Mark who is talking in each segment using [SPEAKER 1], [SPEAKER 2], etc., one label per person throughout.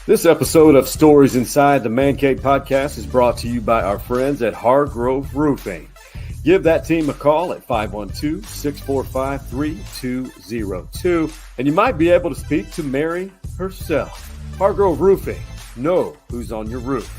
[SPEAKER 1] This episode of Stories Inside the Man Cave podcast is brought to you by our friends at Hargrove Roofing. Give that team a call at 512-645-3202, and you might be able to speak to Mary herself. Hargrove Roofing, know who's on your roof.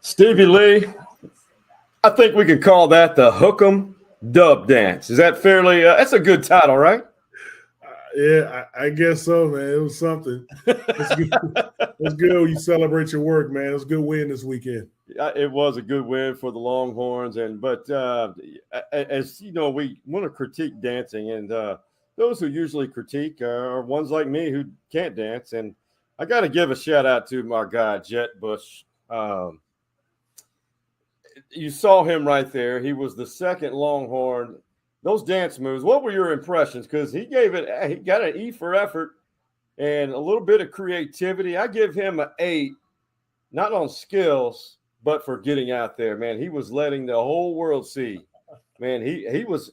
[SPEAKER 1] Stevie Lee, I think we can call that the Hook'em Dub Dance. Is that fairly? That's a good title, right?
[SPEAKER 2] Yeah, I guess so, man. It was something. It's good. It's good when you celebrate your work, man. It was a good win this weekend.
[SPEAKER 1] It was a good win for the Longhorns, but as you know, we want to critique dancing, and those who usually critique are ones like me who can't dance. And I got to give a shout out to my guy Jett Bush. You saw him right there. He was the second Longhorn. Those dance moves, what were your impressions? Because he got an E for effort and a little bit of creativity. I give him an 8, not on skills, but for getting out there, man. He was letting the whole world see. Man, he was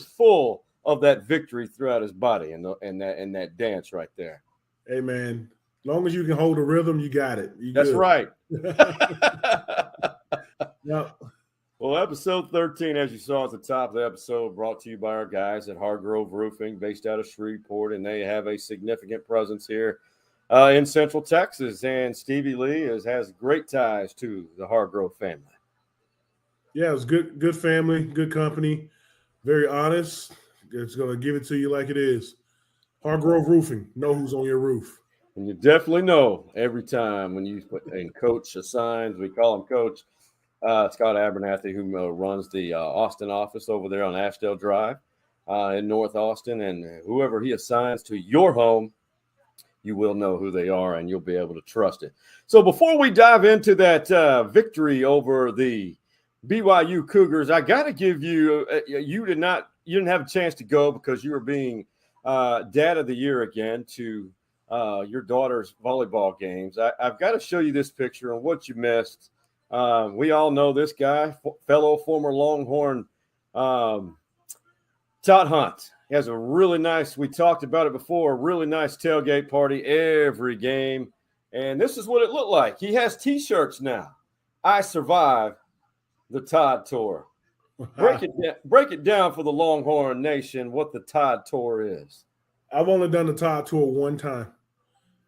[SPEAKER 1] full of that victory throughout his body and that dance right there.
[SPEAKER 2] Hey, man, as long as you can hold the rhythm, you got it.
[SPEAKER 1] That's
[SPEAKER 2] good.
[SPEAKER 1] Right.
[SPEAKER 2] Yep.
[SPEAKER 1] Well, episode 13, as you saw at the top of the episode, brought to you by our guys at Hargrove Roofing, based out of Shreveport, and they have a significant presence here in Central Texas. And Stevie Lee has great ties to the Hargrove family. Yeah,
[SPEAKER 2] it was good family, good company, very honest. It's going to give it to you like it is. Hargrove Roofing, know who's on your roof.
[SPEAKER 1] And you definitely know every time when you and Coach assigns, we call him Coach, Scott Abernathy, who runs the Austin office over there on Ashdale Drive in North Austin. And whoever he assigns to your home, you will know who they are and you'll be able to trust it. So before we dive into that victory over the BYU Cougars, I got to give you you didn't have a chance to go because you were being Dad of the Year again to your daughter's volleyball games. I've got to show you this picture and what you missed. We all know this guy, fellow former Longhorn, Todd Hunt. He has a really nice, we talked about it before, really nice tailgate party every game. And this is what it looked like. He has T-shirts now. I survived the Todd Tour. Break it down for the Longhorn Nation what the Todd Tour is.
[SPEAKER 2] I've only done the Todd Tour one time,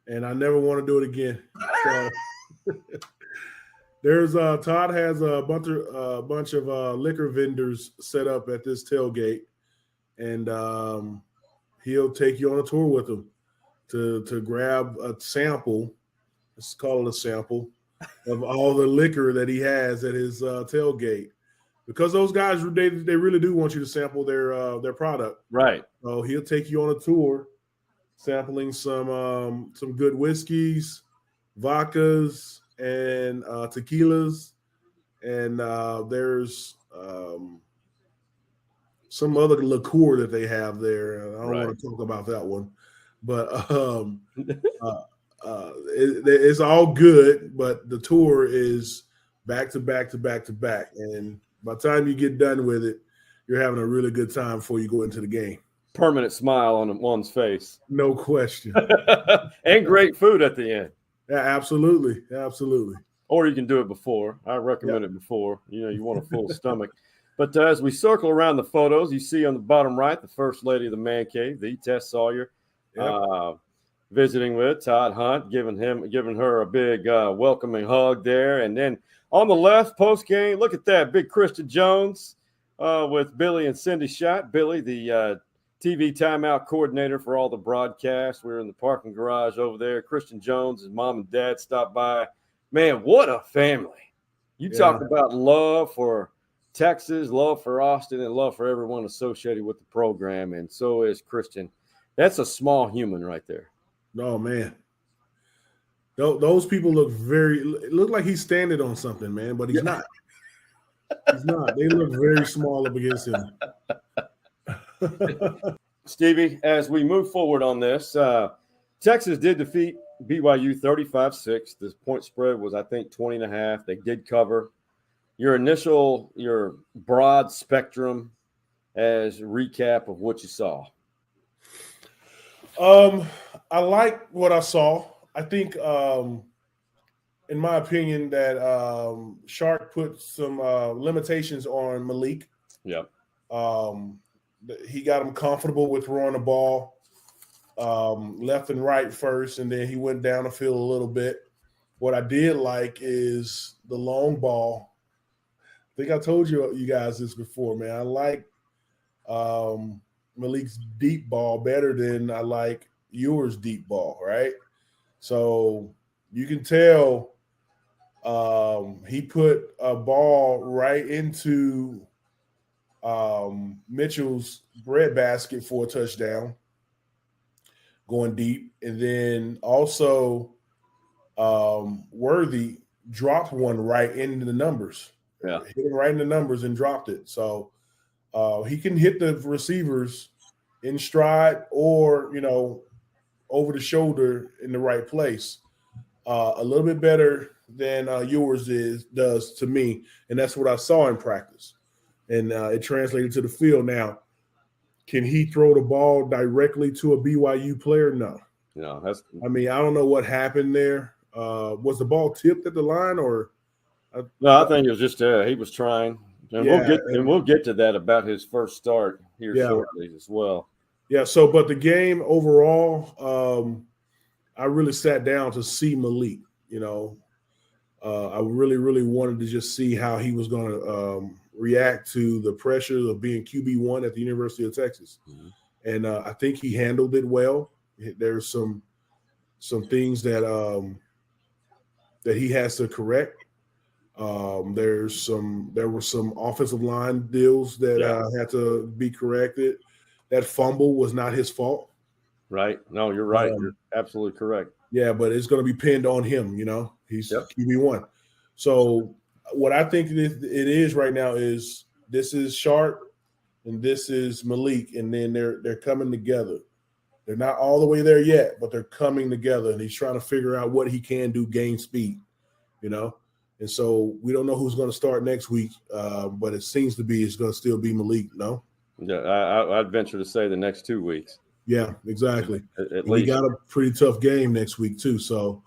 [SPEAKER 2] and I never want to do it again. So there's Todd has a bunch of liquor vendors set up at this tailgate, and he'll take you on a tour with him to grab a sample. Let's call it a sample of all the liquor that he has at his tailgate, because those guys they really do want you to sample their product.
[SPEAKER 1] Right.
[SPEAKER 2] So he'll take you on a tour, sampling some good whiskeys, vodkas, and tequilas, and there's some other liqueur that they have there. I don't want to talk about that one, but it's all good. But the tour is back to back to back to back, and by the time you get done with it, you're having a really good time before you go into the game.
[SPEAKER 1] Permanent smile on one's face.
[SPEAKER 2] No question.
[SPEAKER 1] And great food at the end.
[SPEAKER 2] Yeah, absolutely. Absolutely.
[SPEAKER 1] Or you can do it before. I recommend it before. You know, you want a full stomach. But as we circle around the photos, you see on the bottom right, the First Lady of the Man Cave, the Tess Sawyer, visiting with Todd Hunt, giving her a big welcoming hug there. And then on the left, post-game, look at that, big Krista Jones with Billy and Cindy Schott. Billy, the TV timeout coordinator for all the broadcasts. We were in the parking garage over there. Christian Jones, his mom and dad stopped by Man, what a family. You talk
[SPEAKER 2] Yeah.
[SPEAKER 1] about love for Texas, love for Austin, and love for everyone associated with the program. And so is Christian. That's a small human right there.
[SPEAKER 2] No, man. Those people look like he's standing on something, man, but he's not. He's not. They look very small up against him.
[SPEAKER 1] Stevie, as we move forward on this, Texas did defeat BYU 35-6. The point spread was, I think, 20.5. They did cover. Your broad spectrum as recap of what you saw.
[SPEAKER 2] I like what I saw. I think, in my opinion, that Shark put some limitations on Maalik.
[SPEAKER 1] Yeah.
[SPEAKER 2] He got him comfortable with throwing the ball left and right first, and then he went down the field a little bit. What I did like is the long ball. I think I told you guys this before, man. I like Maalik's deep ball better than I like Ewer's deep ball, right? So you can tell he put a ball right into Mitchell's breadbasket for a touchdown, going deep. And then also Worthy dropped one right into the numbers.
[SPEAKER 1] Yeah.
[SPEAKER 2] Hit him right in the numbers and dropped it. So he can hit the receivers in stride or, over the shoulder in the right place. A little bit better than yours does to me. And that's what I saw in practice. And it translated to the field. Now, can he throw the ball directly to a BYU player? No.
[SPEAKER 1] No,
[SPEAKER 2] I don't know what happened there. Was the ball tipped at the line or?
[SPEAKER 1] No, I think it was just he was trying. And we'll get to that about his first start here shortly as well.
[SPEAKER 2] Yeah, but the game overall, I really sat down to see Maalik. I really, really wanted to just see how he was going to react to the pressure of being QB1 at the University of Texas. Mm-hmm. And I think he handled it well. There's some things that he has to correct. There were some offensive line deals that had to be corrected. That fumble was not his fault.
[SPEAKER 1] Right. No, you're right. You're absolutely correct.
[SPEAKER 2] Yeah, but it's going to be pinned on him, He's QB1. So what I think it is right now is this is Sharp and this is Maalik, and then they're coming together. They're not all the way there yet, but they're coming together, and he's trying to figure out what he can do, gain speed, And so we don't know who's going to start next week, but it seems to be it's going to still be Maalik, no?
[SPEAKER 1] Yeah, I'd venture to say the next 2 weeks.
[SPEAKER 2] Yeah, exactly.
[SPEAKER 1] At least.
[SPEAKER 2] We got a pretty tough game next week too. So,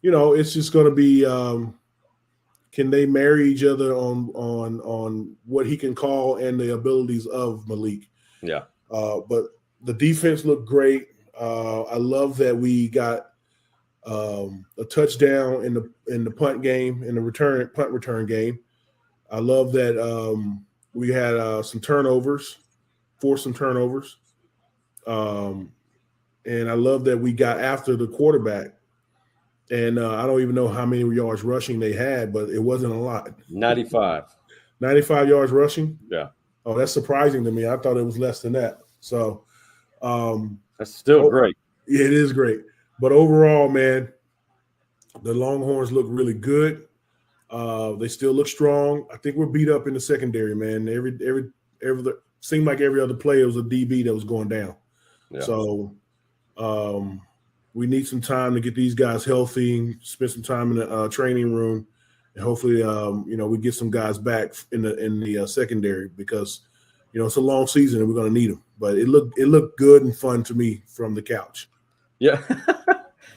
[SPEAKER 2] it's just going to be can they marry each other on what he can call and the abilities of Maalik?
[SPEAKER 1] Yeah.
[SPEAKER 2] But the defense looked great. I love that we got a touchdown in the punt game, in the punt return game. I love that we had forced some turnovers. And I love that we got after the quarterback. And I don't even know how many yards rushing they had, but it wasn't a lot.
[SPEAKER 1] 95.
[SPEAKER 2] 95 yards rushing?
[SPEAKER 1] Yeah.
[SPEAKER 2] Oh, that's surprising to me. I thought it was less than that. So
[SPEAKER 1] that's still great.
[SPEAKER 2] Yeah, it is great. But overall, man, the Longhorns look really good. They still look strong. I think we're beat up in the secondary, man. Seemed like every other player was a DB that was going down. Yeah. So we need some time to get these guys healthy, spend some time in the training room, and hopefully, we get some guys back in the secondary because, it's a long season and we're going to need them. But it looked good and fun to me from the couch.
[SPEAKER 1] Yeah.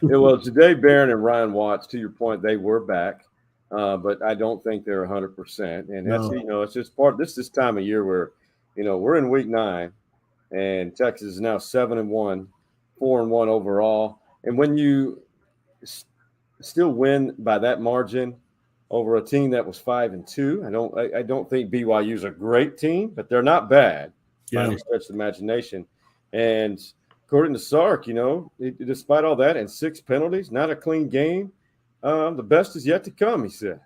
[SPEAKER 1] Well, today, Barron and Ryan Watts, to your point, they were back, but I don't think they're 100%. And that's it's just this time of year where, we're in week 9, and Texas is now 7-1, 4-1 overall. And when you still win by that margin over a team that was 5-2, I don't think BYU is a great team, but they're not bad. By any stretch of the imagination. And according to Sark, despite all that and 6 penalties, not a clean game, The best is yet to come, he says.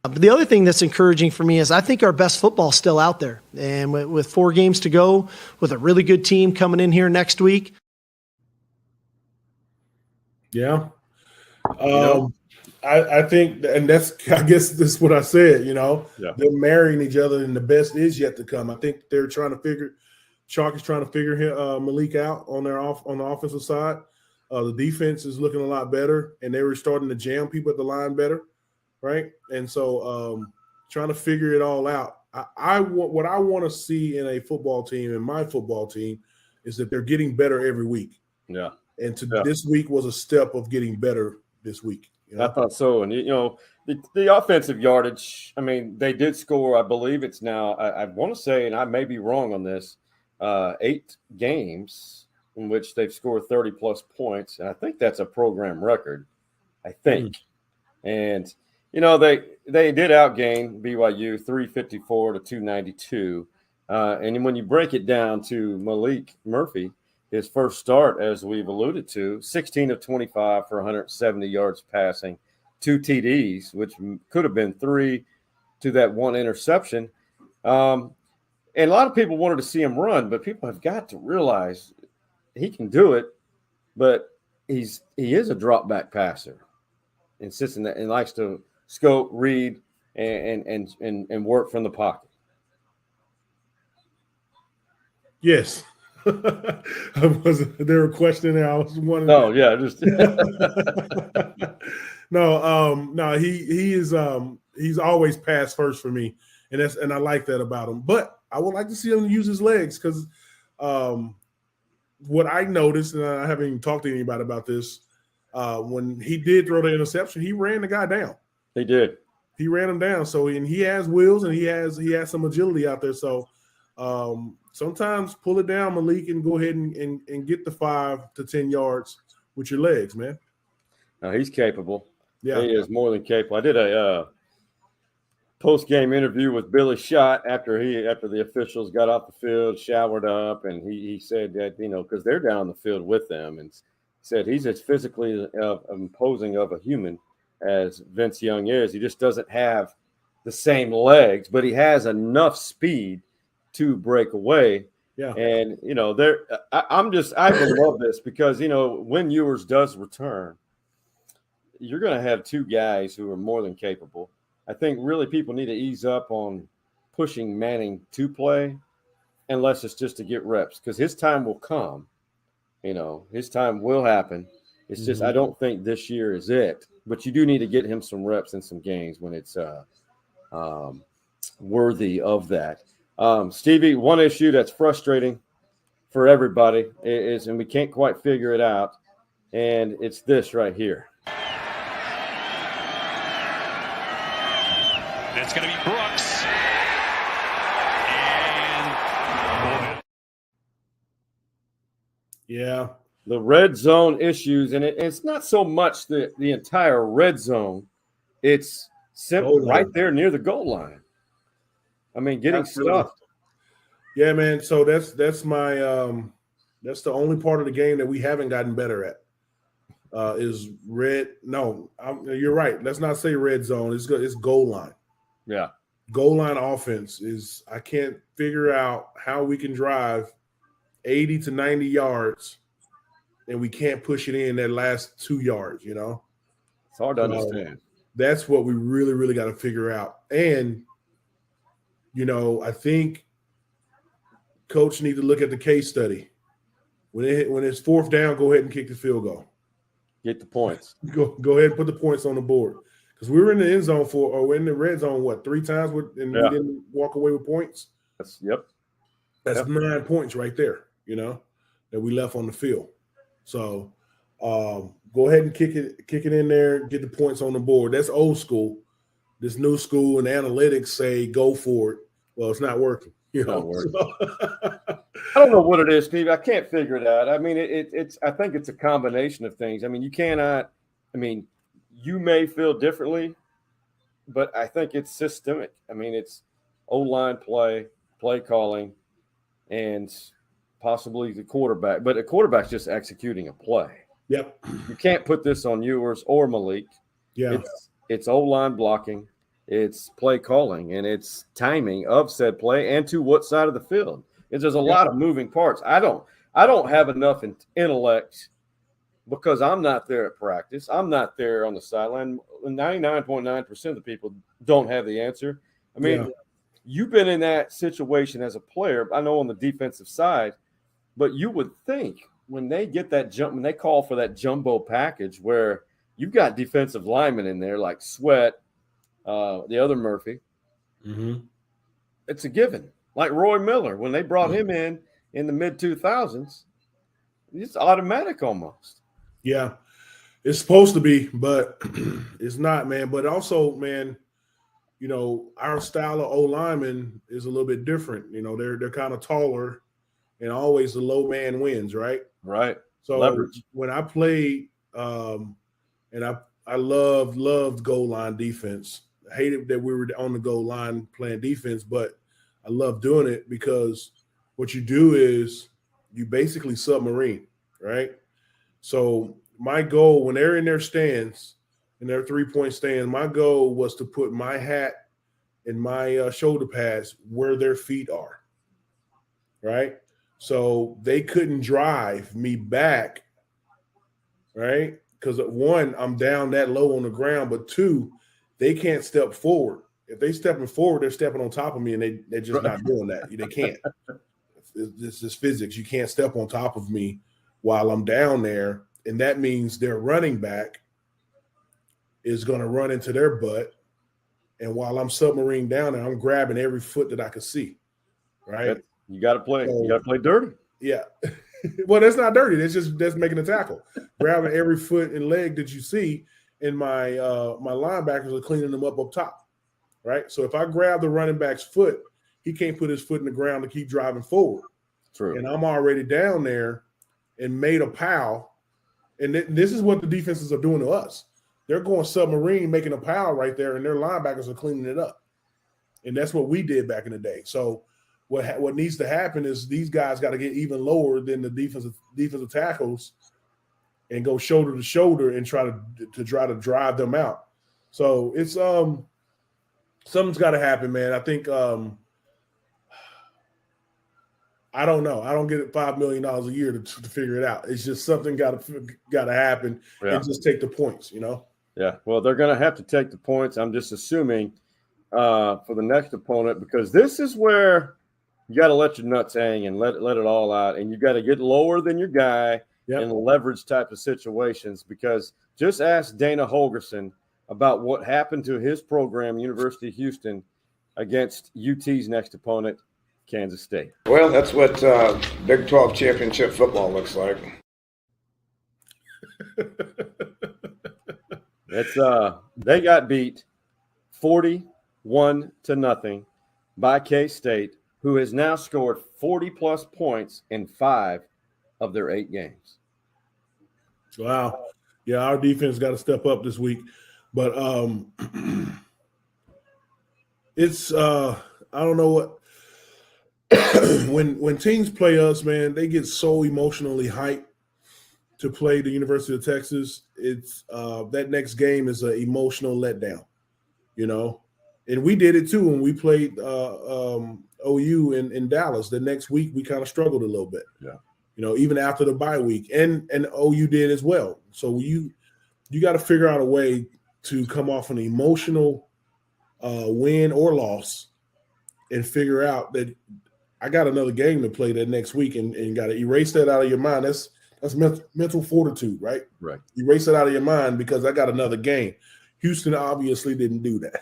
[SPEAKER 3] But the other thing that's encouraging for me is I think our best football's still out there. And with 4 games to go, with a really good team coming in here next week.
[SPEAKER 2] Yeah. I think, and I guess this is what I said, they're marrying each other and the best is yet to come. I think they're trying to figure Chalk is trying to figure Maalik out on the offensive side. The defense is looking a lot better, and they were starting to jam people at the line better, right? And so trying to figure it all out. What I want to see in a football team, in my football team, is that they're getting better every week.
[SPEAKER 1] Yeah.
[SPEAKER 2] And this week was a step of getting better this week.
[SPEAKER 1] I thought so. And, the offensive yardage, I mean, they did score, I believe it's now, I want to say, and I may be wrong on this, 8 games in which they've scored 30-plus points. And I think that's a program record, I think. And, they did outgain BYU 354 to 292. And when you break it down to Maalik Murphy, his first start, as we've alluded to, 16 of 25 for 170 yards passing, 2 TDs, which could have been 3 to that 1 interception. And a lot of people wanted to see him run, but people have got to realize he can do it, but he is a drop back passer, and sits in that and likes to scope, read, and work from the pocket.
[SPEAKER 2] Yes. They were questioning. I was wondering.
[SPEAKER 1] No, yeah, just
[SPEAKER 2] no. He is. He's always pass first for me, and I like that about him. But I would like to see him use his legs because what I noticed, and I haven't even talked to anybody about this, when he did throw the interception, he ran the guy down.
[SPEAKER 1] He did.
[SPEAKER 2] He ran him down. So and he has wheels and he has some agility out there. So. Sometimes pull it down, Maalik, and go ahead and get the 5 to 10 yards with your legs, man.
[SPEAKER 1] No, he's capable.
[SPEAKER 2] Yeah,
[SPEAKER 1] he is more than capable. I did a post-game interview with Billy Schott after the officials got off the field, showered up, and he said that because they're down the field with them, and said he's as physically imposing of a human as Vince Young is. He just doesn't have the same legs, but he has enough speed to break away.
[SPEAKER 2] Yeah.
[SPEAKER 1] And, I would love this because, when Ewers does return, you're going to have 2 guys who are more than capable. I think really people need to ease up on pushing Manning to play unless it's just to get reps because his time will come. His time will happen. It's just I don't think this year is it. But you do need to get him some reps in some games when it's worthy of that. Stevie, one issue that's frustrating for everybody is, and we can't quite figure it out, and it's this right here.
[SPEAKER 4] It's going to be Brooks.
[SPEAKER 2] Yeah.
[SPEAKER 1] The red zone issues, and it's not so much the entire red zone. It's simply right there near the goal line. I mean, getting stuffed.
[SPEAKER 2] Yeah, man. So that's my that's the only part of the game that we haven't gotten better at. Is red? No, you're right. Let's not say red zone. It's goal line.
[SPEAKER 1] Yeah,
[SPEAKER 2] goal line offense is. I can't figure out how we can drive 80 to 90 yards, and we can't push it in that last 2 yards.
[SPEAKER 1] It's hard to understand.
[SPEAKER 2] That's what we really, really got to figure out. And I think coach need to look at the case study. When it's 4th down, go ahead and kick the field goal.
[SPEAKER 1] Get the points.
[SPEAKER 2] Go ahead and put the points on the board. Because we were in the end zone or in the red zone, 3 times, and we didn't walk away with points.
[SPEAKER 1] That's
[SPEAKER 2] 9 points right there, that we left on the field. So go ahead and kick it in there, get the points on the board. That's old school. This new school and analytics say go for it. Well, it's not working.
[SPEAKER 1] Not working. I don't know what it is, Steve. I can't figure it out. I mean, it's. I think it's a combination of things. I mean, you cannot. I mean, you may feel differently, but I think it's systemic. I mean, it's O-line play calling, and possibly the quarterback. But a quarterback's just executing a play.
[SPEAKER 2] Yep.
[SPEAKER 1] You can't put this on Ewers or Maalik.
[SPEAKER 2] Yeah.
[SPEAKER 1] It's O-line blocking, it's play calling, and it's timing of said play and to what side of the field. There's a lot of moving parts. I don't have enough intellect because I'm not there at practice. I'm not there on the sideline. 99.9% of the people don't have the answer. I mean, you've been in that situation as a player, I know on the defensive side, but you would think when they get that jump, when they call for that jumbo package where you've got defensive linemen in there like Sweat, the other Murphy, it's a given. Like Roy Miller, when they brought him in the mid-2000s, it's automatic almost.
[SPEAKER 2] Yeah, it's supposed to be, but it's not, man. But also, man, you know, our style of O-lineman is a little bit different. You know, they're kind of taller, and always the low man wins, right?
[SPEAKER 1] Right.
[SPEAKER 2] So
[SPEAKER 1] leverage.
[SPEAKER 2] When I played, and I loved goal line defense. I hated that we were on the goal line playing defense, but I love doing it because what you do is you basically submarine, right? So my goal when they're in their stands, in their 3-point stands, my goal was to put my hat and my shoulder pads where their feet are, right? So they couldn't drive me back, right? Because one, I'm down that low on the ground, but two, they can't step forward. If they stepping forward, they're stepping on top of me, and they're just not doing that. They can't. This is physics. You can't step on top of me while I'm down there, and that means their running back is going to run into their butt, and while I'm submarine down there, I'm grabbing every foot that I can see, right?
[SPEAKER 1] You got to play. You got to play dirty.
[SPEAKER 2] Yeah. Well, that's not dirty. That's making a tackle, grabbing every foot and leg that you see, and my linebackers are cleaning them up top, right? So if I grab the running back's foot, he can't put his foot in the ground to keep driving forward.
[SPEAKER 1] True.
[SPEAKER 2] And I'm already down there and made a pal, and this is what the defenses are doing to us. They're going submarine, making a pal right there, and their linebackers are cleaning it up. And that's what we did back in the day. So what needs to happen is these guys got to get even lower than the defensive tackles and go shoulder to shoulder and try to drive them out. So it's something's got to happen, man. I think I don't know. I don't get $5 million a year to figure it out. It's just something got to happen and just take the points, you know.
[SPEAKER 1] Yeah. Well, they're going to have to take the points. I'm just assuming for the next opponent, because this is where you got to let your nuts hang and let it all out, and you got to get lower than your guy in leverage type of situations. Because just ask Dana Holgorsen about what happened to his program, University of Houston, against UT's next opponent, Kansas State.
[SPEAKER 4] Well, that's what Big 12 championship football looks like.
[SPEAKER 1] It's they got beat 41-0 by K-State, who has now scored 40-plus points in 5 of their 8 games.
[SPEAKER 2] Wow. Yeah, our defense got to step up this week. But it's I don't know what when teams play us, man, they get so emotionally hyped to play the University of Texas. It's that next game is an emotional letdown, you know. And we did it too when we played OU in Dallas. The next week we kind of struggled a little bit.
[SPEAKER 1] Yeah.
[SPEAKER 2] You know, even after the bye week. And OU did as well. So you got to figure out a way to come off an emotional win or loss and figure out that I got another game to play that next week and got to erase that out of your mind. That's mental fortitude, right?
[SPEAKER 1] Right.
[SPEAKER 2] Erase it out of your mind because I got another game. Houston obviously didn't do that.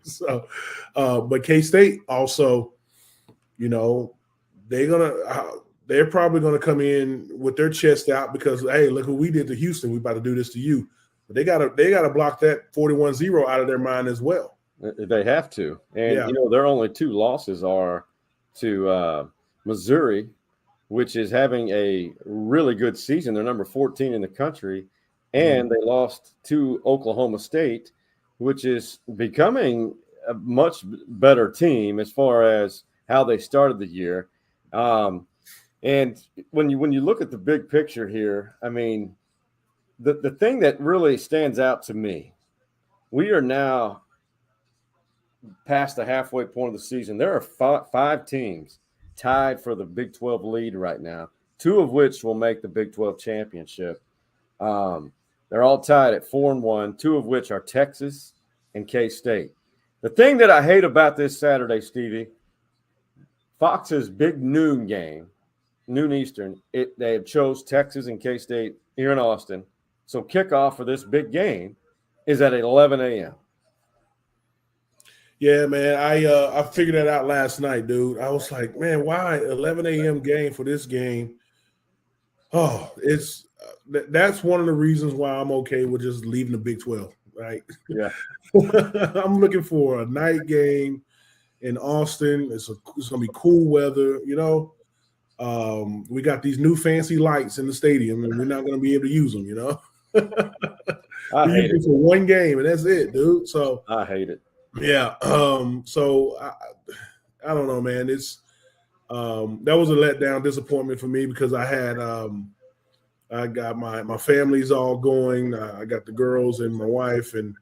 [SPEAKER 2] So, but K-State also, you know, they're probably gonna come in with their chest out because hey, look what we did to Houston. We about to do this to you. But they gotta block that 41-0 out of their mind as well.
[SPEAKER 1] They have to, and you know their only 2 losses are to Missouri, which is having a really good season. They're number 14 in the country, and they lost to Oklahoma State, which is becoming a much better team as far as how they started the year. And when you look at the big picture here, I mean, the thing that really stands out to me, we are now past the halfway point of the season. There are five teams tied for the Big 12 lead right now, two of which will make the Big 12 championship. They're all tied at 4-1, two of which are Texas and K-State. The thing that I hate about this Saturday, Stevie, Fox's big noon game, noon Eastern, they have chose Texas and K-State here in Austin. So kickoff for this big game is at 11 a.m.
[SPEAKER 2] Yeah, man, I figured that out last night, dude. I was like, man, why 11 a.m. game for this game? Oh, it's that's one of the reasons why I'm okay with just leaving the Big 12, right?
[SPEAKER 1] Yeah.
[SPEAKER 2] I'm looking for a night game in Austin. It's gonna be cool weather, you know. We got these new fancy lights in the stadium, and we're not gonna be able to use them, you know.
[SPEAKER 1] I hate it
[SPEAKER 2] for one game, and that's it, dude. So
[SPEAKER 1] I hate it.
[SPEAKER 2] Yeah. So I don't know, man. It's that was a letdown, disappointment for me because I had I got my family's all going. I got the girls and my wife, and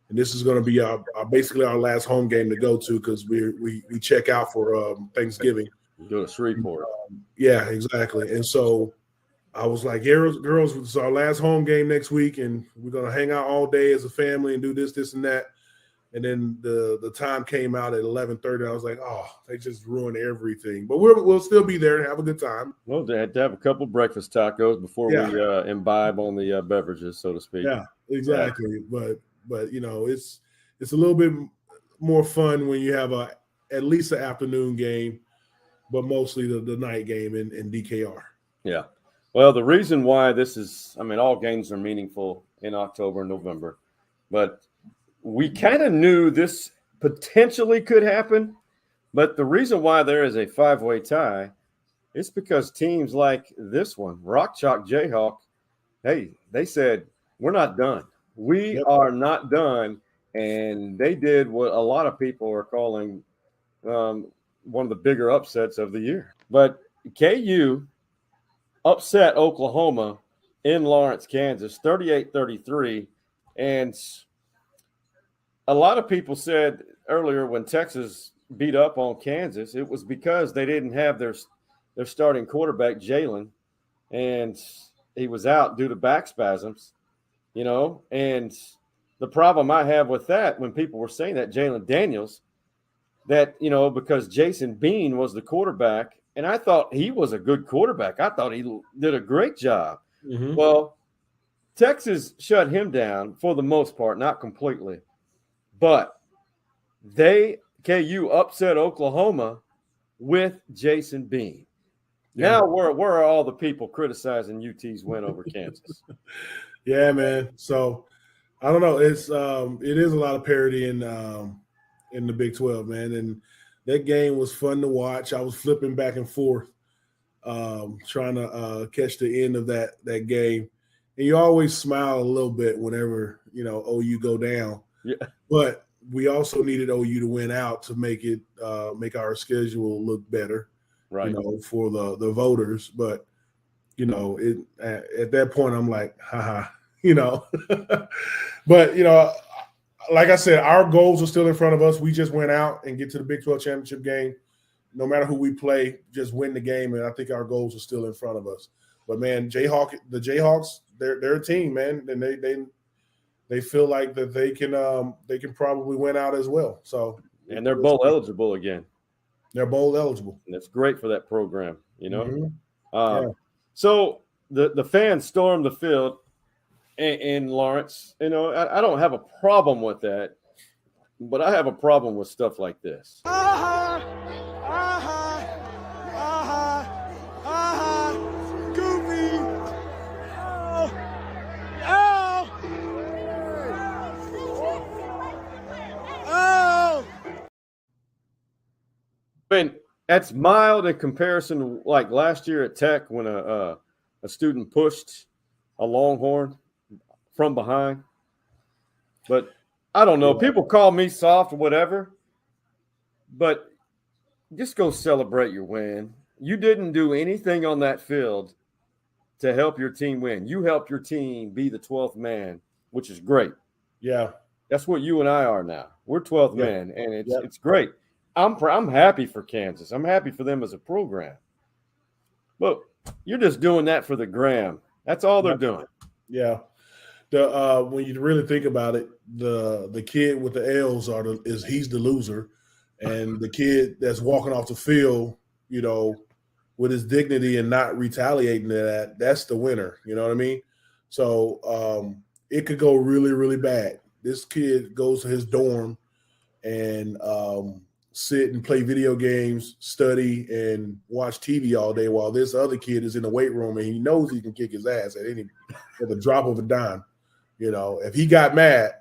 [SPEAKER 2] this is going to be our basically our last home game to go to because we check out for Thanksgiving.
[SPEAKER 1] Go to Shreveport.
[SPEAKER 2] Yeah, exactly. And so I was like, girls, it's our last home game next week, and we're going to hang out all day as a family and do this, and that. And then the time came out at 11:30. I was like, oh, they just ruined everything. But we'll still be there and have a good time.
[SPEAKER 1] Well, they had to have a couple breakfast tacos before we imbibe on the beverages, so to speak.
[SPEAKER 2] Yeah, exactly. Yeah. But you know, it's a little bit more fun when you have at least an afternoon game, but mostly the night game in DKR.
[SPEAKER 1] Yeah. Well, the reason why this is, I mean, all games are meaningful in October and November, but we kind of knew this potentially could happen, but the reason why there is a five-way tie is because teams like this one, Rock Chalk Jayhawk, hey, they said, we're not done. We are not done, and they did what a lot of people are calling one of the bigger upsets of the year. But KU upset Oklahoma in Lawrence, Kansas, 38-33, and a lot of people said earlier when Texas beat up on Kansas, it was because they didn't have their starting quarterback, Jalen, and he was out due to back spasms, you know. And the problem I have with that, when people were saying that, Jalen Daniels, that, you know, because Jason Bean was the quarterback, and I thought he was a good quarterback. I thought he did a great job. Mm-hmm. Well, Texas shut him down for the most part, not completely. But KU upset Oklahoma with Jason Bean. Yeah. Now, where are all the people criticizing UT's win over Kansas?
[SPEAKER 2] Yeah, man. So I don't know. It is a lot of parity in the Big 12, man. And that game was fun to watch. I was flipping back and forth, trying to catch the end of that game. And you always smile a little bit whenever, you know, OU go down. Yeah. But we also needed OU to win out to make our schedule look better, right? You know, for the voters. But you know, at that point, I'm like, haha, you know. But you know, like I said, our goals are still in front of us. We just went out and get to the Big 12 championship game. No matter who we play, just win the game, and I think our goals are still in front of us. But man, the Jayhawks, they're a team, man, and they feel like that they can probably win out as well. So,
[SPEAKER 1] and they're bowl eligible again.
[SPEAKER 2] They're bowl eligible.
[SPEAKER 1] And that's great for that program, you know. Mm-hmm. So the fans stormed the field in Lawrence. You know, I don't have a problem with that, but I have a problem with stuff like this. I mean, that's mild in comparison to like last year at Tech when a student pushed a Longhorn from behind. But I don't know. People call me soft or whatever, but just go celebrate your win. You didn't do anything on that field to help your team win. You help your team be the 12th man, which is great.
[SPEAKER 2] Yeah.
[SPEAKER 1] That's what you and I are now. We're 12th man, and it's great. I'm happy for Kansas. I'm happy for them as a program. But you're just doing that for the gram. That's all they're doing.
[SPEAKER 2] Yeah. When you really think about it, the kid with the L's he's the loser, and the kid that's walking off the field, with his dignity and not retaliating to that's the winner. You know what I mean? So it could go really, really bad. This kid goes to his dorm and sit and play video games, study, and watch TV all day while this other kid is in the weight room and he knows he can kick his ass at the drop of a dime. If he got mad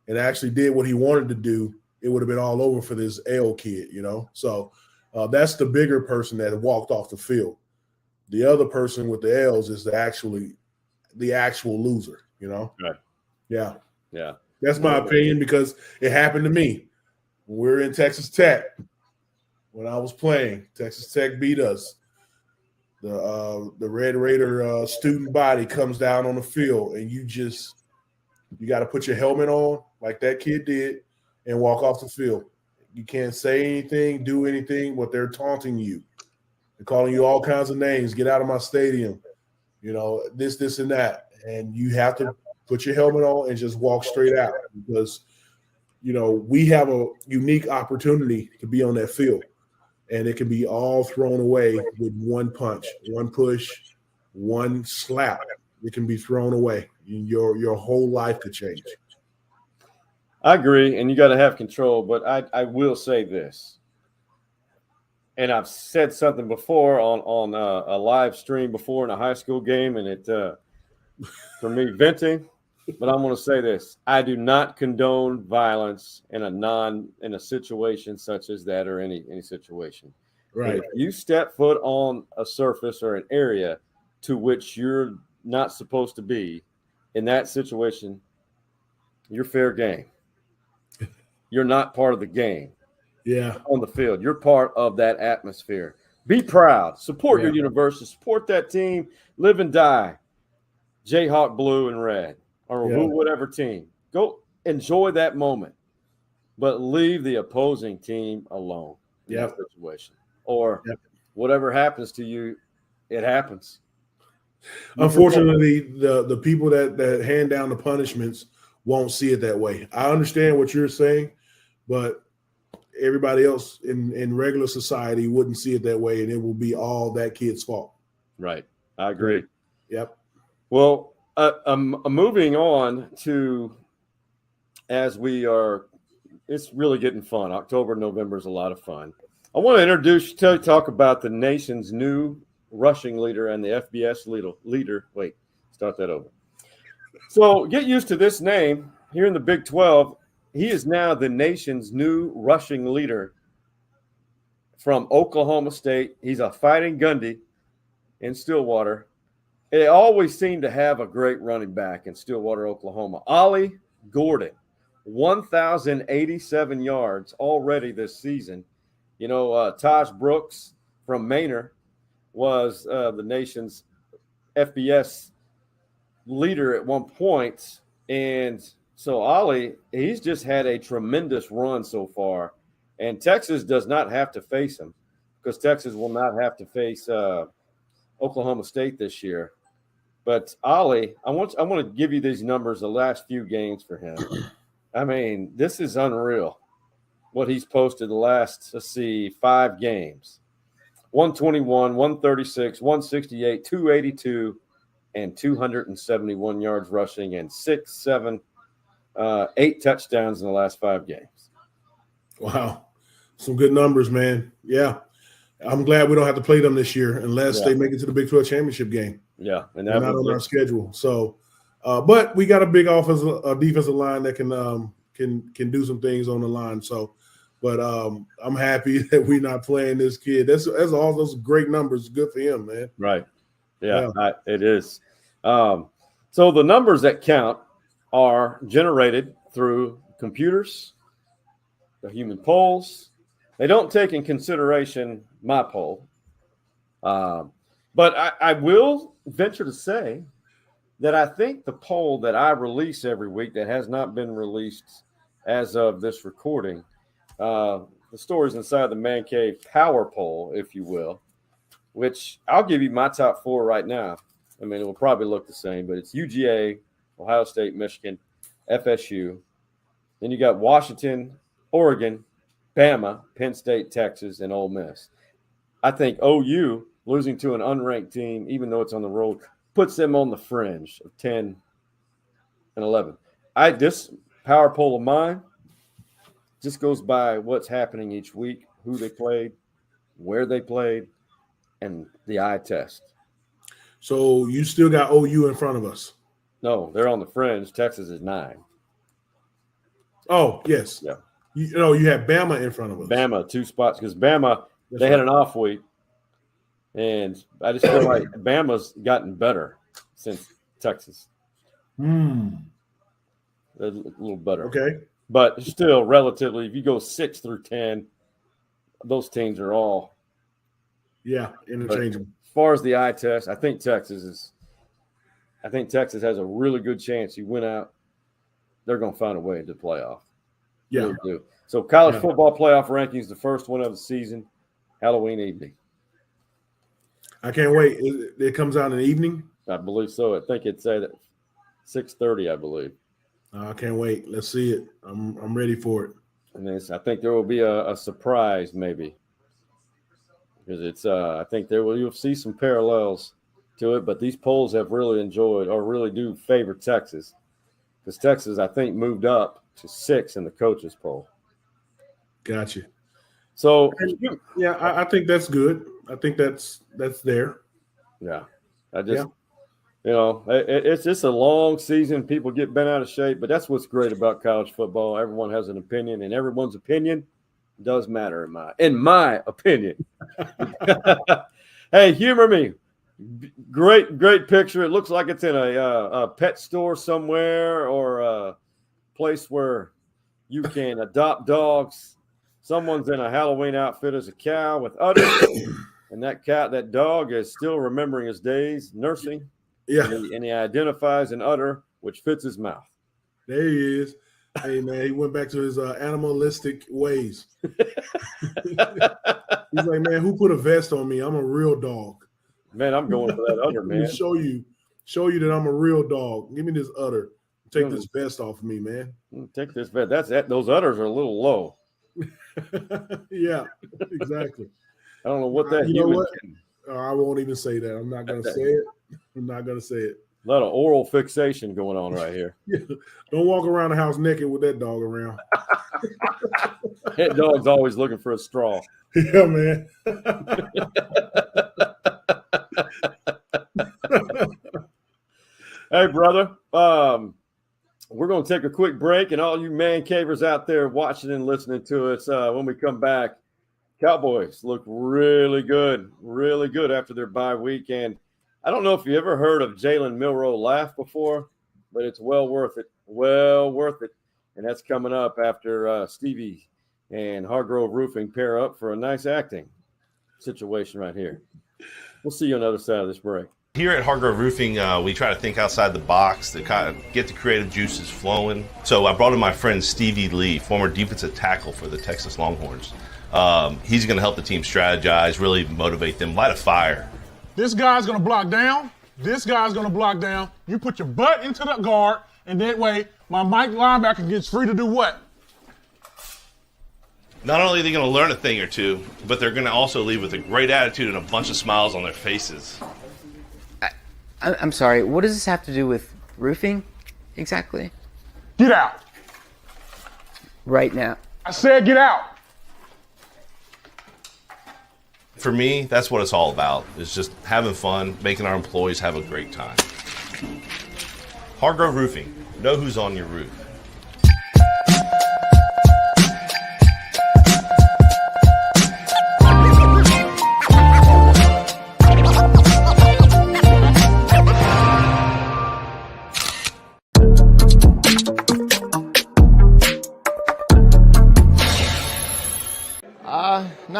[SPEAKER 2] and actually did what he wanted to do, it would have been all over for this L kid, So that's the bigger person that walked off the field. The other person with the L's is the actual loser,
[SPEAKER 1] Right.
[SPEAKER 2] Yeah.
[SPEAKER 1] Yeah.
[SPEAKER 2] That's my opinion because it happened to me. We're in Texas Tech. When I was playing, Texas Tech beat us. The Red Raider student body comes down on the field, and you got to put your helmet on like that kid did and walk off the field. You can't say anything, do anything, but they're taunting you. They're calling you all kinds of names. Get out of my stadium. This, and that. And you have to put your helmet on and just walk straight out because, we have a unique opportunity to be on that field. And it can be all thrown away with one punch, one push, one slap. It can be thrown away. Your whole life could change.
[SPEAKER 1] I agree, and you got to have control. But I will say this, and I've said something before on a live stream before in a high school game, and it for me venting. But I'm going to say this: I do not condone violence in a situation such as that or any situation.
[SPEAKER 2] Right.
[SPEAKER 1] If you step foot on a surface or an area to which you're not supposed to be in that situation, you're fair game. You're not part of the game.
[SPEAKER 2] Yeah.
[SPEAKER 1] On the field, you're part of that atmosphere. Be proud. Support your university. Support that team. Live and die. Jayhawk blue and red. Or whatever team. Go enjoy that moment, but leave the opposing team alone in that situation. Or whatever happens to you, it happens.
[SPEAKER 2] Unfortunately, the people that hand down the punishments won't see it that way. I understand what you're saying, but everybody else in regular society wouldn't see it that way, and it will be all that kid's fault.
[SPEAKER 1] Right. I agree.
[SPEAKER 2] Yep.
[SPEAKER 1] Well, moving on to as we are, it's really getting fun. October, November is a lot of fun. I want to talk about the nation's new rushing leader and the FBS leader. Wait, start that over. So get used to this name here in the Big 12. He is now the nation's new rushing leader from Oklahoma State. He's a Fighting Gundy in Stillwater. They always seem to have a great running back in Stillwater, Oklahoma. Ollie Gordon, 1,087 yards already this season. Taj Brooks from Manor was the nation's FBS leader at one point. And so Ollie, he's just had a tremendous run so far. And Texas does not have to face him because Texas will not have to face Oklahoma State this year. But Ollie, I want to give you these numbers, the last few games for him. I mean, this is unreal what he's posted the last, 5 games. 121, 136, 168, 282, and 271 yards rushing and 8 touchdowns in the last 5 games.
[SPEAKER 2] Wow. Some good numbers, man. Yeah. I'm glad we don't have to play them this year unless they make it to the Big 12 championship game.
[SPEAKER 1] Yeah, and
[SPEAKER 2] they're not on our schedule. So, but we got a big defensive line that can do some things on the line. So, but I'm happy that we're not playing this kid. That's all those great numbers. Good for him, man.
[SPEAKER 1] Right. Yeah. It is. So the numbers that count are generated through computers, the human polls. They don't take in consideration my poll. But I will venture to say that I think the poll that I release every week that has not been released as of this recording, the stories inside the Man Cave Power Poll, if you will, which I'll give you my top 4 right now. I mean, it will probably look the same, but it's UGA, Ohio State, Michigan, FSU. Then you got Washington, Oregon, Bama, Penn State, Texas, and Ole Miss. I think OU losing to an unranked team, even though it's on the road, puts them on the fringe of 10 and 11. This power poll of mine just goes by what's happening each week, who they played, where they played, and the eye test.
[SPEAKER 2] So you still got OU in front of us?
[SPEAKER 1] No, they're on the fringe. Texas is 9.
[SPEAKER 2] Oh, yes.
[SPEAKER 1] Yeah.
[SPEAKER 2] You had Bama in front of us.
[SPEAKER 1] Bama, 2 spots, because Bama, they had an off week. And I just feel like Bama's gotten better since Texas. A little better.
[SPEAKER 2] Okay.
[SPEAKER 1] But still, relatively, if you go 6 through 10, those teams are all
[SPEAKER 2] interchangeable.
[SPEAKER 1] As far as the eye test, I think Texas has a really good chance. You win out, they're going to find a way into the playoff.
[SPEAKER 2] Yeah.
[SPEAKER 1] Really do. So college football playoff rankings, the first one of the season, Halloween evening.
[SPEAKER 2] I can't wait. It comes out in the evening?
[SPEAKER 1] I believe so. I think it's at 6:30, I believe.
[SPEAKER 2] I can't wait. Let's see it. I'm ready for it.
[SPEAKER 1] And I think there will be a surprise, maybe, because it's. I think you'll see some parallels to it. But these polls have really enjoyed, or really do favor Texas, because Texas, I think, moved up to 6 in the coaches poll.
[SPEAKER 2] Gotcha.
[SPEAKER 1] So
[SPEAKER 2] I think that's good. I think that's there.
[SPEAKER 1] Yeah, it's just a long season. People get bent out of shape, but that's what's great about college football. Everyone has an opinion, and everyone's opinion does matter in my opinion. Hey, humor me. Great picture. It looks like it's in a pet store somewhere, or a place where you can adopt dogs. Someone's in a Halloween outfit as a cow with udders, and that dog is still remembering his days nursing.
[SPEAKER 2] Yeah,
[SPEAKER 1] and he identifies an udder which fits his mouth.
[SPEAKER 2] There he is. Hey man, he went back to his animalistic ways. He's like, man, who put a vest on me? I'm a real dog.
[SPEAKER 1] Man, I'm going for that udder, man.
[SPEAKER 2] show you that I'm a real dog. Give me this udder. Take this vest off of me, man.
[SPEAKER 1] Take this vest. Those udders are a little low.
[SPEAKER 2] Yeah, exactly.
[SPEAKER 1] I don't know what that.
[SPEAKER 2] You know what? I won't even say that. I'm not gonna say it. I'm not gonna say it.
[SPEAKER 1] A lot of oral fixation going on right here.
[SPEAKER 2] Yeah. Don't walk around the house naked with that dog around.
[SPEAKER 1] That dog's always looking for a straw.
[SPEAKER 2] Yeah, man.
[SPEAKER 1] Hey, brother. We're going to take a quick break, and all you man cavers out there watching and listening to us, when we come back, Cowboys look really good after their bye week. And I don't know if you ever heard of Jalen Milroe laugh before, but it's well worth it. And that's coming up after Stevie and Hargrove Roofing pair up for a nice acting situation right here. We'll see you on the other side of this break.
[SPEAKER 5] Here at Hargrove Roofing, we try to think outside the box to kind of get the creative juices flowing. So I brought in my friend Stevie Lee, former defensive tackle for the Texas Longhorns. He's going to help the team strategize, really motivate them, light a fire.
[SPEAKER 6] This guy's going to block down. This guy's going to block down. You put your butt into the guard, and that way my Mike linebacker gets free to do what?
[SPEAKER 5] Not only are they going to learn a thing or two, but they're going to also leave with a great attitude and a bunch of smiles on their faces.
[SPEAKER 7] I'm sorry, what does this have to do with roofing exactly?
[SPEAKER 6] Get out.
[SPEAKER 7] Right now.
[SPEAKER 6] I said get out.
[SPEAKER 5] For me, that's what it's all about. It's just having fun, making our employees have a great time. Hargrove Roofing. Know who's on your roof.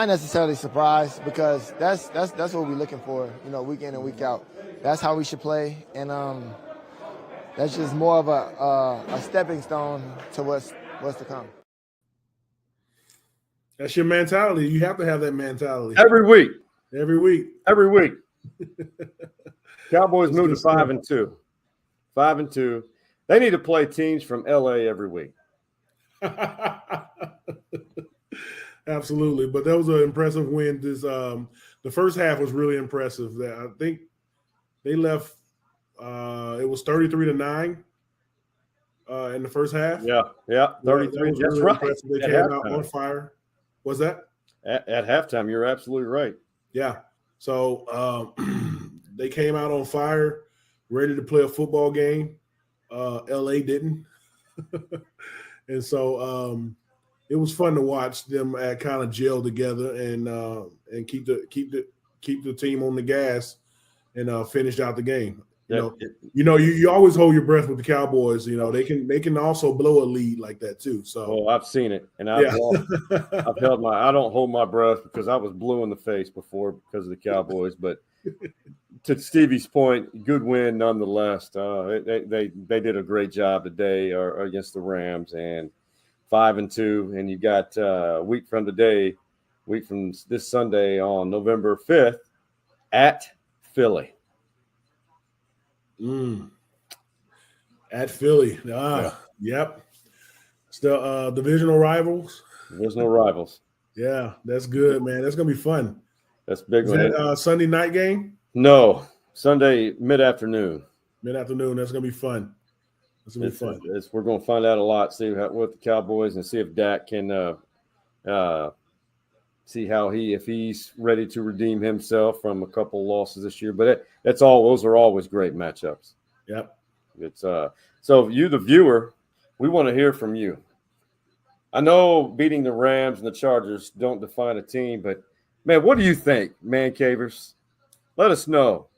[SPEAKER 8] not necessarily surprised because that's what we're looking for, week in and week out. That's how we should play, and that's just more of a stepping stone to what's to come.
[SPEAKER 2] That's your mentality. You have to have that mentality
[SPEAKER 1] every week.
[SPEAKER 2] Every week.
[SPEAKER 1] Cowboys moved to 5-2. 5-2. They need to play teams from LA every week.
[SPEAKER 2] Absolutely, but that was an impressive win. The first half was really impressive. I think they left. It was 33-9 in the first half.
[SPEAKER 1] Yeah, 33. That's
[SPEAKER 2] really
[SPEAKER 1] right.
[SPEAKER 2] Impressive. They came out on fire. Was that
[SPEAKER 1] at halftime? You're absolutely right.
[SPEAKER 2] Yeah. So they came out on fire, ready to play a football game. LA didn't, and so it was fun to watch them kind of gel together and keep the team on the gas and finish out the game. You always hold your breath with the Cowboys. They can also blow a lead like that too. So
[SPEAKER 1] I've seen it, and I've held I don't hold my breath because I was blue in the face before because of the Cowboys. But to Stevie's point, good win nonetheless. They did a great job today against the Rams, and 5-2, and you got a week from this Sunday on November 5th at Philly.
[SPEAKER 2] At Philly. Yep. Still divisional rivals. Yeah, that's good, man. That's gonna be fun.
[SPEAKER 1] That's big.
[SPEAKER 2] Is that Sunday night game?
[SPEAKER 1] No, Sunday mid-afternoon.
[SPEAKER 2] That's gonna be fun.
[SPEAKER 1] We're gonna find out a lot. See what the Cowboys and see if Dak can see if he's ready to redeem himself from a couple losses this year. But those are always great matchups.
[SPEAKER 2] Yep.
[SPEAKER 1] It's so you, the viewer, we want to hear from you. I know beating the Rams and the Chargers don't define a team, but man, what do you think, Man Cavers? Let us know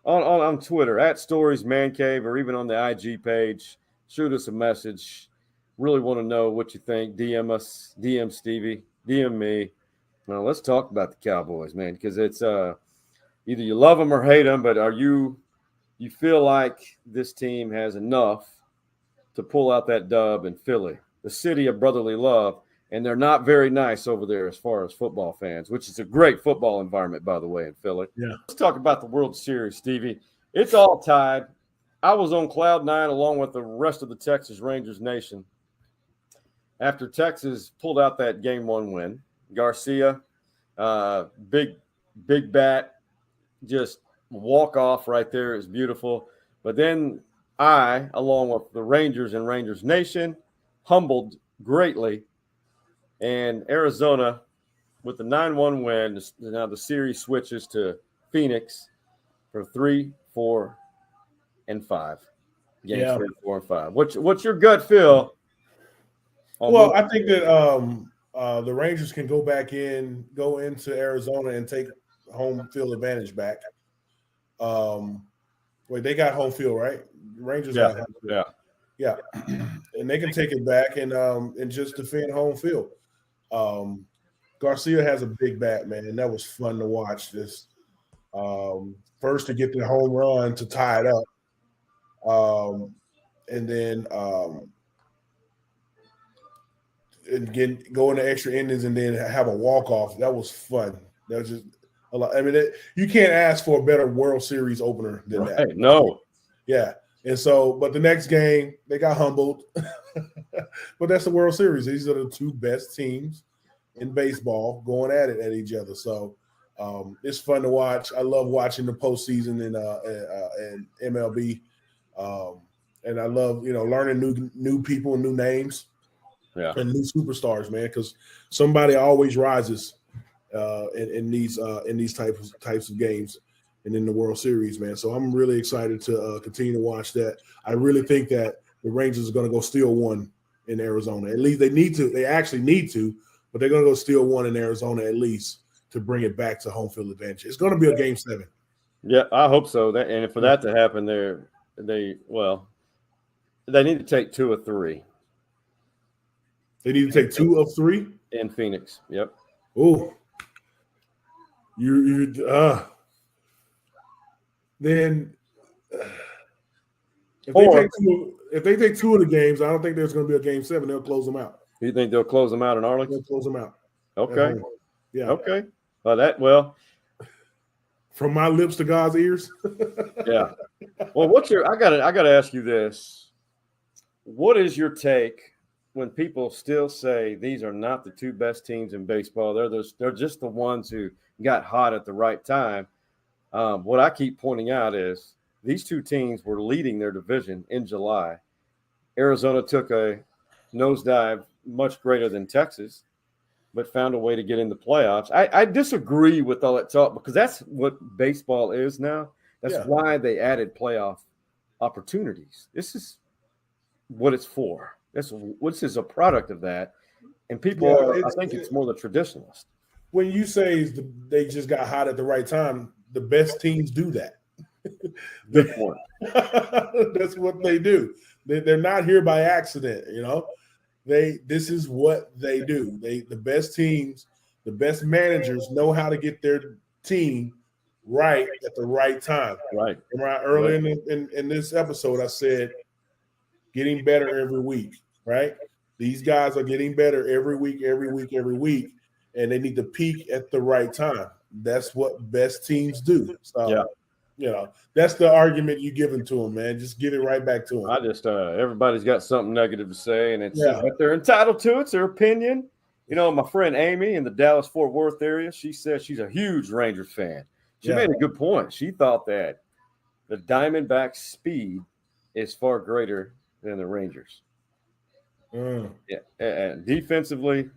[SPEAKER 1] on Twitter at Stories Man Cave or even on the IG page. Shoot us a message. Really want to know what you think. DM us, DM Stevie, DM me. Now let's talk about the Cowboys, man, because it's either you love them or hate them, but you feel like this team has enough to pull out that dub in Philly, the city of brotherly love, and they're not very nice over there as far as football fans, which is a great football environment, by the way, in Philly.
[SPEAKER 2] Yeah.
[SPEAKER 1] Let's talk about the World Series, Stevie. It's all tied. I was on cloud nine along with the rest of the Texas Rangers nation after Texas pulled out that game one win. Garcia, big bat, just walk off right there is beautiful. But then I, along with the Rangers and Rangers Nation, humbled greatly. And Arizona, with the 9-1 win, now the series switches to Phoenix for 3, 4, and 5. Games 3, 4, and 5. What's your gut feel?
[SPEAKER 2] Well, I think that the Rangers can go into Arizona and take home field advantage back. They got home field, right? Rangers got home field. Yeah. And they can take it back and just defend home field. Garcia has a big bat, man, and that was fun to watch. This first to get the home run to tie it up, and then go into extra innings and then have a walk off. That was fun. That was just a lot. I mean, you can't ask for a better World Series opener than that.
[SPEAKER 1] No.
[SPEAKER 2] Yeah. And so, but the next game, they got humbled. But that's the World Series. These are the two best teams in baseball going at it at each other. So it's fun to watch. I love watching the postseason in MLB. And I love, learning new people, new names, and new superstars, man, because somebody always rises in these types of games. And in the World Series, man. So I'm really excited to continue to watch that. I really think that the Rangers are going to go steal one in Arizona. At least they need to. They actually need to, but they're going to go steal one in Arizona at least to bring it back to home field advantage. It's going to be a Game 7.
[SPEAKER 1] Yeah, I hope so. And for that to happen, they need to take 2 of 3.
[SPEAKER 2] They need to take 2 of 3
[SPEAKER 1] in Phoenix. Yep.
[SPEAKER 2] Oh, Then if they take two of the games, I don't think there's going to be a game 7. They'll close them out.
[SPEAKER 1] You think they'll close them out in Arlington?
[SPEAKER 2] They'll close them out.
[SPEAKER 1] Okay.
[SPEAKER 2] Yeah.
[SPEAKER 1] Okay. Well,
[SPEAKER 2] from my lips to God's ears.
[SPEAKER 1] Yeah. Well, I gotta ask you this. What is your take when people still say these are not the two best teams in baseball? They're just the ones who got hot at the right time. What I keep pointing out is these two teams were leading their division in July. Arizona took a nosedive much greater than Texas, but found a way to get in the playoffs. I disagree with all that talk because that's what baseball is now. That's why they added playoff opportunities. This is what it's for. This is a product of that. And people, I think it's more the traditionalist.
[SPEAKER 2] When you say they just got hot at the right time, the best teams do that.
[SPEAKER 1] Good point.
[SPEAKER 2] That's what they do. They're not here by accident, you know. This is what they do. The best teams, the best managers know how to get their team right at the right time.
[SPEAKER 1] Right.
[SPEAKER 2] Earlier in this episode, I said getting better every week, right? These guys are getting better every week, and they need to peak at the right time. That's what best teams do. So, you know, that's the argument you're giving to them, man. Just give it right back to them.
[SPEAKER 1] I just everybody's got something negative to say, and it's but they're entitled to it. It's their opinion. You know, my friend Amy in the Dallas-Fort Worth area, she says she's a huge Rangers fan. She made a good point. She thought that the Diamondbacks' speed is far greater than the Rangers. Yeah, and defensively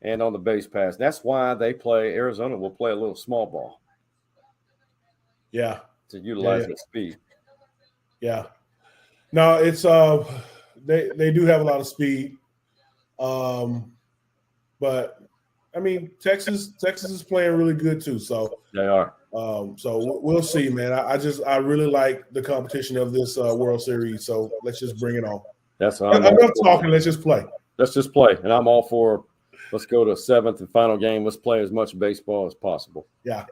[SPEAKER 1] and on the base pass. That's why Arizona will play a little small ball.
[SPEAKER 2] Yeah.
[SPEAKER 1] To utilize that speed.
[SPEAKER 2] Yeah. No, it's they do have a lot of speed. But I mean Texas is playing really good too. So
[SPEAKER 1] they are.
[SPEAKER 2] So we'll see, man. I really like the competition of this World Series. So let's just bring it on.
[SPEAKER 1] That's enough
[SPEAKER 2] talking. Let's just play.
[SPEAKER 1] Let's just play. And I'm all for let's go to a 7th and final game. Let's play as much baseball as possible.
[SPEAKER 2] Yeah.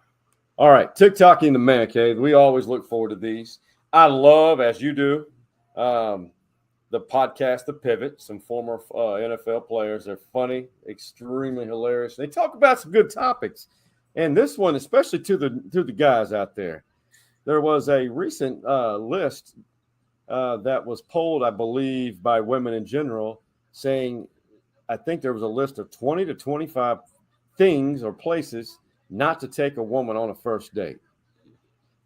[SPEAKER 1] All right, TikToking the Man Cave. We always look forward to these. I love, as you do, the podcast, The Pivot. Some former NFL players. They're funny, extremely hilarious. They talk about some good topics. And this one, especially to the guys out there, there was a recent list that was polled, I believe, by women in general, saying I think there was a list of 20 to 25 things or places not to take a woman on a first date.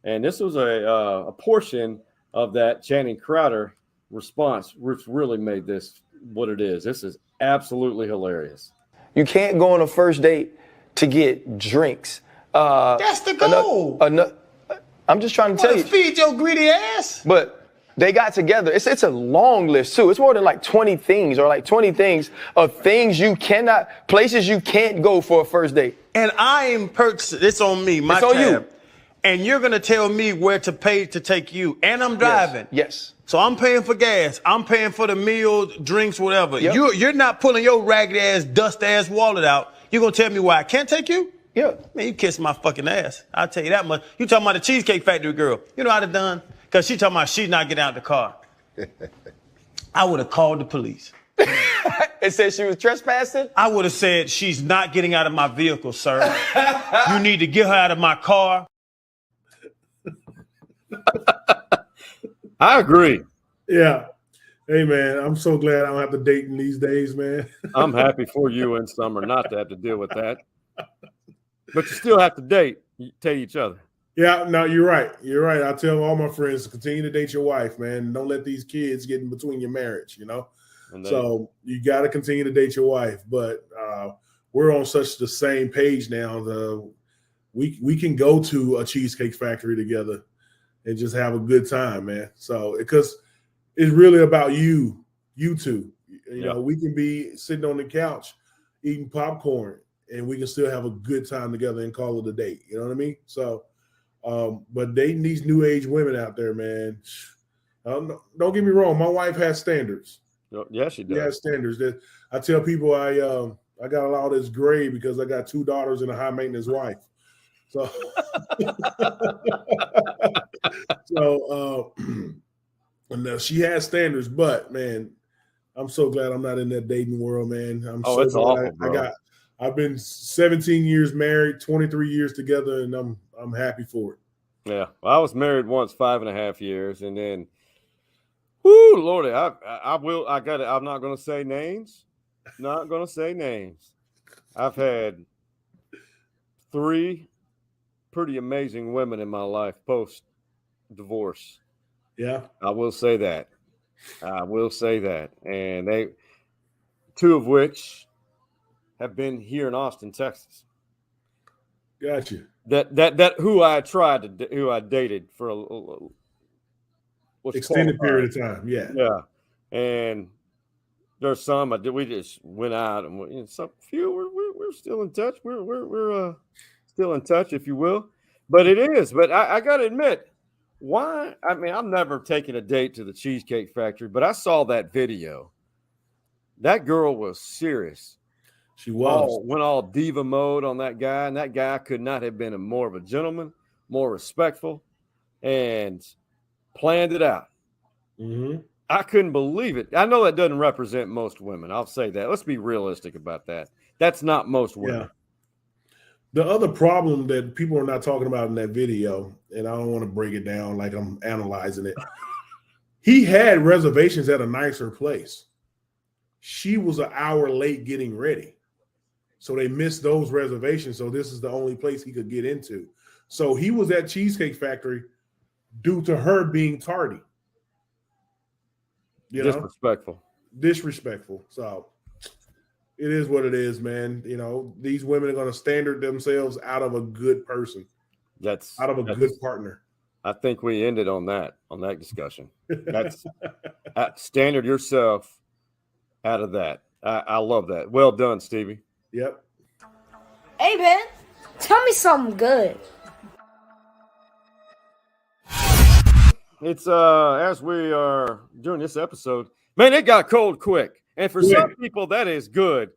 [SPEAKER 1] And this was a portion of that Channing Crowder response, which really made this what it is. This is absolutely hilarious.
[SPEAKER 9] You can't go on a first date to get drinks.
[SPEAKER 10] That's the goal.
[SPEAKER 9] I'm just trying to tell you.
[SPEAKER 10] Feed your greedy ass.
[SPEAKER 9] But they got together. It's a long list, too. It's more than like 20 things or like 20 things of things places you can't go for a first date.
[SPEAKER 10] And I am it's on me, my tab. You. And you're going to tell me where to pay to take you. And I'm driving.
[SPEAKER 9] Yes.
[SPEAKER 10] So I'm paying for gas. I'm paying for the meal, drinks, whatever.
[SPEAKER 9] Yep.
[SPEAKER 10] You're not pulling your ragged ass, dust ass wallet out. You're going to tell me why I can't take you?
[SPEAKER 9] Yeah.
[SPEAKER 10] Man, you kiss my fucking ass. I'll tell you that much. You talking about the Cheesecake Factory girl. You know how I'd have done? Because she talking about she's not getting out of the car. I would have called the police.
[SPEAKER 9] It said she was trespassing?
[SPEAKER 10] I would have said, she's not getting out of my vehicle, sir. You need to get her out of my car.
[SPEAKER 1] I agree.
[SPEAKER 2] Yeah. Hey, man, I'm so glad I don't have to date in these days, man.
[SPEAKER 1] I'm happy for you in summer not to have to deal with that. But you still have to date each other.
[SPEAKER 2] Yeah, no, you're right. You're right. I tell all my friends to continue to date your wife, man. Don't let these kids get in between your marriage, you know? So you got to continue to date your wife. But we're on such the same page now. We can go to a Cheesecake Factory together and just have a good time, man. So because it's really about you two. You know, we can be sitting on the couch eating popcorn and we can still have a good time together and call it a date. You know what I mean? So, but dating these new age women out there, man, don't get me wrong. My wife has standards.
[SPEAKER 1] Yeah, she does.
[SPEAKER 2] She has standards. That I tell people I got a lot of this gray because I got 2 daughters and a high maintenance wife. So, and she has standards, but man, I'm so glad I'm not in that dating world, man.
[SPEAKER 1] It's awful, bro.
[SPEAKER 2] I've been 17 years married, 23 years together, and I'm happy for it.
[SPEAKER 1] Yeah, well, I was married once 5.5 years, and then, whoo, Lordy, I'm not going to say names. Not going to say names. I've had 3 pretty amazing women in my life post divorce.
[SPEAKER 2] Yeah,
[SPEAKER 1] I will say that. And 2 of which have been here in Austin, Texas.
[SPEAKER 2] Gotcha.
[SPEAKER 1] That who I dated for a
[SPEAKER 2] extended period of time. Yeah.
[SPEAKER 1] And there's some we just went out, and some few we're still in touch. We're still in touch, if you will. But I got to admit, why? I mean, I've never taken a date to the Cheesecake Factory, but I saw that video. That girl was serious.
[SPEAKER 2] She was.
[SPEAKER 1] Went all diva mode on that guy, and that guy could not have been more of a gentleman, more respectful, and planned it out.
[SPEAKER 2] Mm-hmm.
[SPEAKER 1] I couldn't believe it. I know that doesn't represent most women. I'll say that. Let's be realistic about that. That's not most women.
[SPEAKER 2] Yeah. The other problem that people are not talking about in that video, and I don't want to break it down like I'm analyzing it, he had reservations at a nicer place. She was an hour late getting ready. So they missed those reservations. So this is the only place he could get into. So he was at Cheesecake Factory due to her being tardy. Disrespectful. So it is what it is, man. You know, these women are going to standard themselves out of a good person. Out of a good partner.
[SPEAKER 1] I think we ended on that discussion. That's standard yourself out of that. I love that. Well done, Stevie.
[SPEAKER 2] Yep.
[SPEAKER 11] Hey, man, tell me something good.
[SPEAKER 1] It's as we are doing this episode, man, it got cold quick. And for some people, that is good,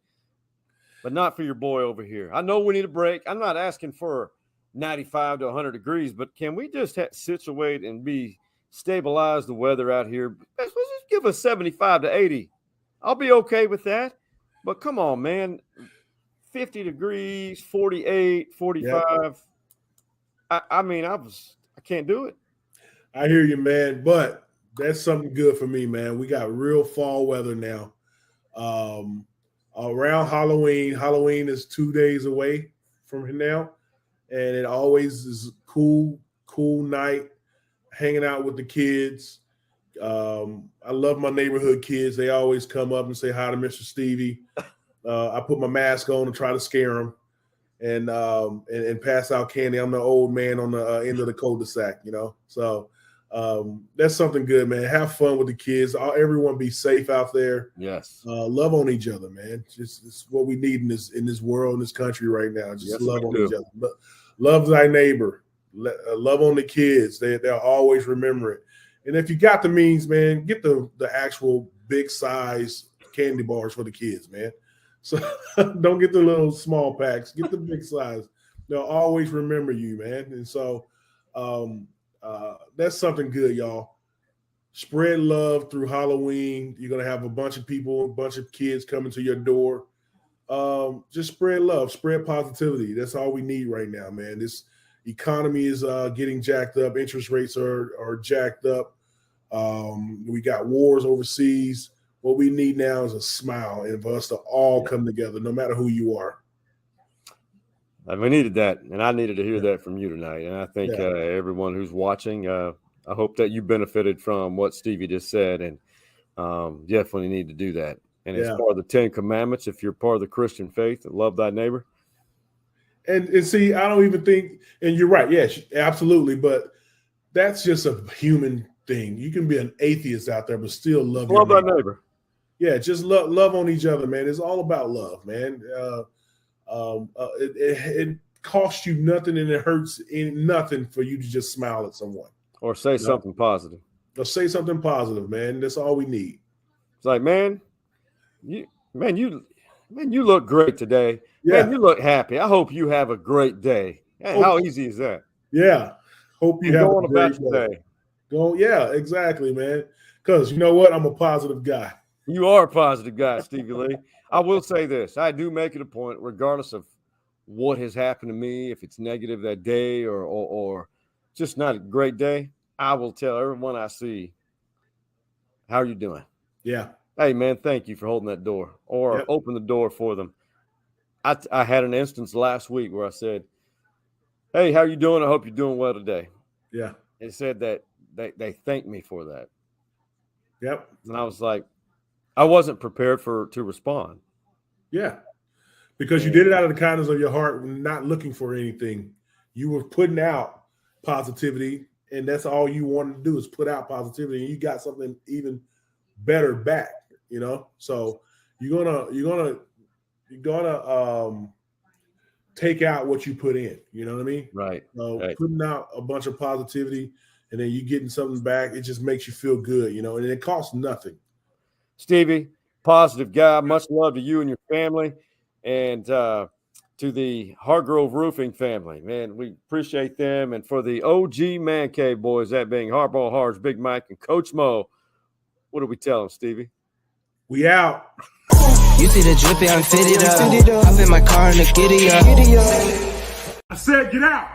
[SPEAKER 1] but not for your boy over here. I know we need a break. I'm not asking for 95 to 100 degrees, but can we just situate and stabilize the weather out here? Let's just give us 75 to 80. I'll be okay with that. But come on, man. 50 degrees, 48, 45. Yep. I can't do it.
[SPEAKER 2] I hear you, man. But that's something good for me, man. We got real fall weather now. Around Halloween is 2 days away from now. And it always is cool night, hanging out with the kids. I love my neighborhood kids. They always come up and say hi to Mr. Stevie. I put my mask on to try to scare them and pass out candy. I'm the old man on the end of the cul-de-sac, you know. So that's something good, man. Have fun with the kids. Everyone be safe out there.
[SPEAKER 1] Yes.
[SPEAKER 2] Love on each other, man. It's what we need in this world, in this country right now. Just love on each other. Love thy neighbor. Love on the kids. They'll always remember it. And if you got the means, man, get the actual big size candy bars for the kids, man. So don't get the little small packs. Get the big size. They'll always remember you, man. And so that's something good, y'all. Spread love through Halloween. You're going to have a bunch of people, a bunch of kids coming to your door. Just spread love, spread positivity. That's all we need right now, man. This economy is getting jacked up. Interest rates are jacked up. We got wars overseas. What we need now is a smile and for us to all come together, no matter who you are.
[SPEAKER 1] We needed that, and I needed to hear that from you tonight. And I think everyone who's watching, I hope that you benefited from what Stevie just said, and definitely need to do that. And it's part of the 10 Commandments. If you're part of the Christian faith, love thy neighbor.
[SPEAKER 2] And see, I don't even think, and you're right, yes, absolutely, but that's just a human thing. You can be an atheist out there, but still love
[SPEAKER 1] thy neighbor.
[SPEAKER 2] Yeah, just love on each other, man. It's all about love, man. It costs you nothing, and it hurts nothing for you to just smile at someone
[SPEAKER 1] or say something positive.
[SPEAKER 2] Or say something positive, man. That's all we need.
[SPEAKER 1] It's like, man, you look great today. Yeah. Man, you look happy. I hope you have a great day. How easy is that?
[SPEAKER 2] Yeah. Hope you have
[SPEAKER 1] going
[SPEAKER 2] a great
[SPEAKER 1] about your day.
[SPEAKER 2] Yeah, exactly, man. Because you know what? I'm a positive guy.
[SPEAKER 1] You are a positive guy, Stevie Lee. I will say this. I do make it a point, regardless of what has happened to me, if it's negative that day or just not a great day, I will tell everyone I see, how are you doing?
[SPEAKER 2] Yeah.
[SPEAKER 1] Hey, man, thank you for holding that door or open the door for them. I had an instance last week where I said, hey, how you doing? I hope you're doing well today.
[SPEAKER 2] Yeah.
[SPEAKER 1] They said that they thanked me for that.
[SPEAKER 2] Yep.
[SPEAKER 1] And I was like, I wasn't prepared to respond.
[SPEAKER 2] Yeah. Because you did it out of the kindness of your heart, not looking for anything. You were putting out positivity, and that's all you wanted to do is put out positivity, and you got something even better back, So you're gonna take out what you put in. You know what I mean?
[SPEAKER 1] Right.
[SPEAKER 2] So putting out a bunch of positivity, and then you getting something back, it just makes you feel good, and it costs nothing.
[SPEAKER 1] Stevie, positive guy. Much love to you and your family, and to the Hargrove Roofing family. Man, we appreciate them. And for the OG Man Cave boys, that being Hardball Hards, Big Mike, and Coach Mo, what do we tell them, Stevie?
[SPEAKER 2] We out.
[SPEAKER 12] You see the drippy, I'm fitted up. Hop in my car and the giddy up.
[SPEAKER 2] I said get out.